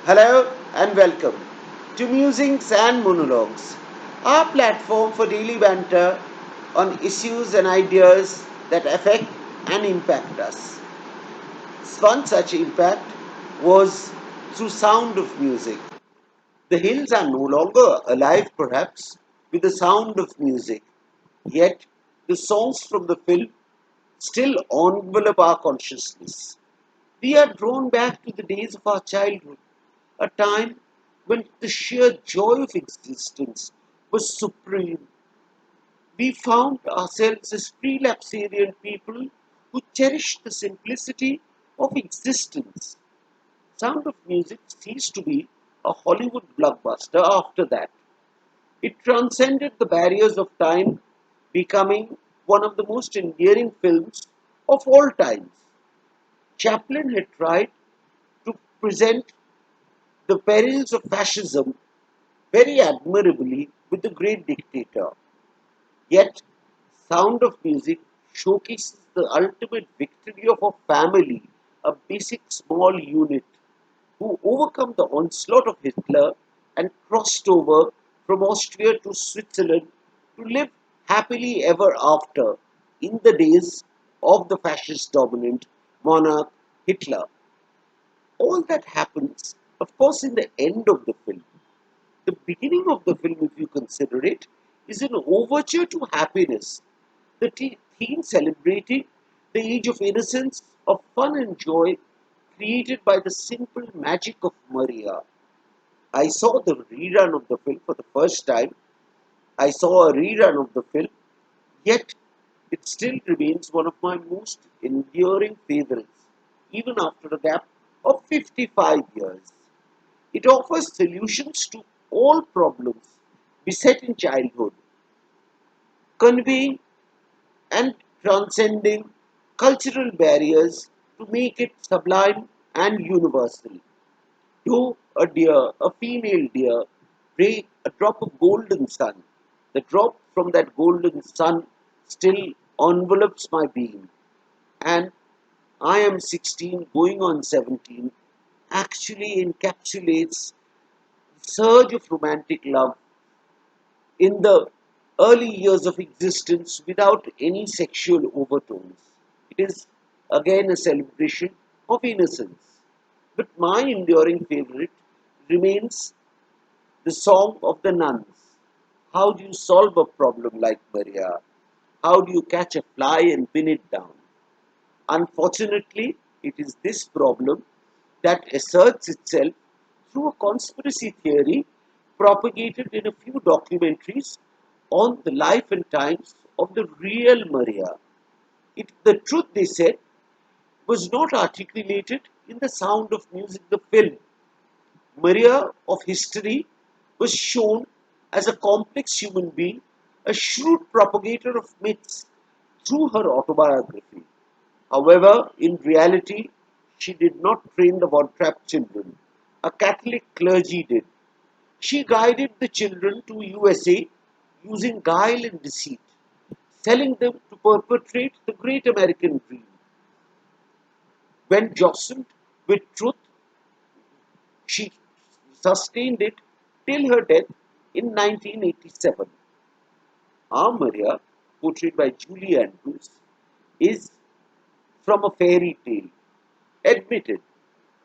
Hello and welcome to Musings and Monologues, our platform for daily banter on issues and ideas that affect and impact us. One such impact was through sound of music. The hills are no longer alive, perhaps, with the sound of music, yet the songs from the film still envelop our consciousness. We are drawn back to the days of our childhood, a time when the sheer joy of existence was supreme. We found ourselves as relapsarian people who cherished the simplicity of existence. Sound of Music ceased to be a Hollywood blockbuster after that. It transcended the barriers of time, becoming one of the most endearing films of all times. Chaplin had tried to present the perils of fascism very admirably with the great dictator. Yet, Sound of Music showcases the ultimate victory of a family, a basic small unit, who overcome the onslaught of Hitler and crossed over from Austria to Switzerland to live happily ever after in the days of the fascist dominant monarch Hitler. All that happens, of course, in the end of the film. The beginning of the film, if you consider it, is an overture to happiness. The theme celebrating the age of innocence, of fun and joy created by the simple magic of Maria. I saw the rerun of the film for the first time. I saw a rerun of the film, yet it still remains one of my most enduring favorites, even after a gap of 55 years. It offers solutions to all problems beset in childhood, conveying and transcending cultural barriers to make it sublime and universal. Do a deer, a female deer, pray a drop of golden sun. The drop from that golden sun still envelopes my being, and I am 16 going on 17 actually encapsulates the surge of romantic love in the early years of existence without any sexual overtones. It is again a celebration of innocence. But my enduring favorite remains the song of the nuns. How do you solve a problem like Maria? How do you catch a fly and pin it down? Unfortunately, it is this problem that asserts itself through a conspiracy theory propagated in a few documentaries on the life and times of the real Maria. The truth, they said, was not articulated in the Sound of Music, the film. Maria of history was shown as a complex human being, a shrewd propagator of myths through her autobiography. However, in reality, she did not train the Von Trapp children. A Catholic clergy did. She guided the children to USA using guile and deceit, selling them to perpetrate the great American dream. When jostled with truth, she sustained it till her death in 1987. Our Maria, portrayed by Julie Andrews, is from a fairy tale, admitted.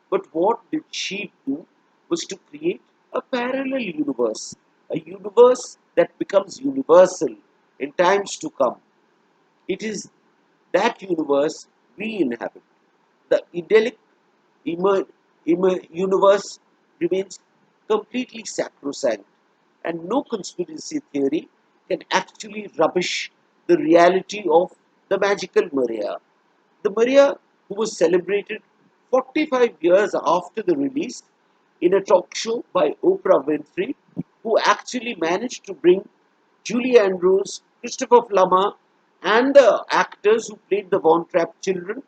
But what did she do was to create a parallel universe, a universe that becomes universal in times to come. It is that universe we inhabit. The idyllic universe remains completely sacrosanct, and no conspiracy theory can actually rubbish the reality of the magical Maria. The Maria, who was celebrated 45 years after the release in a talk show by Oprah Winfrey, who actually managed to bring Julie Andrews, Christopher Plummer, and the actors who played the Von Trapp children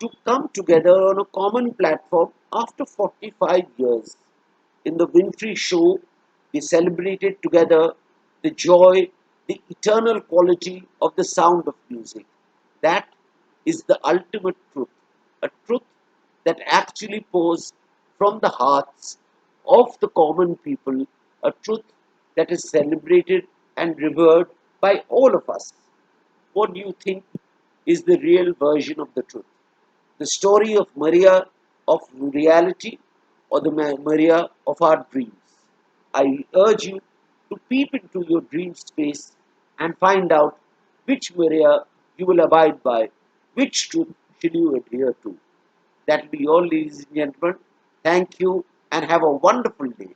to come together on a common platform after 45 years. In the wintry show, they celebrated together the joy, the eternal quality of the sound of music. That is the ultimate truth, a truth that actually pours from the hearts of the common people, a truth that is celebrated and revered by all of us. What do you think is the real version of the truth? The story of Maria of reality or the Maria of our dreams? I urge you to peep into your dream space and find out which Maria you will abide by, which truth shall you adhere to. That will be all, ladies and gentlemen. Thank you and have a wonderful day.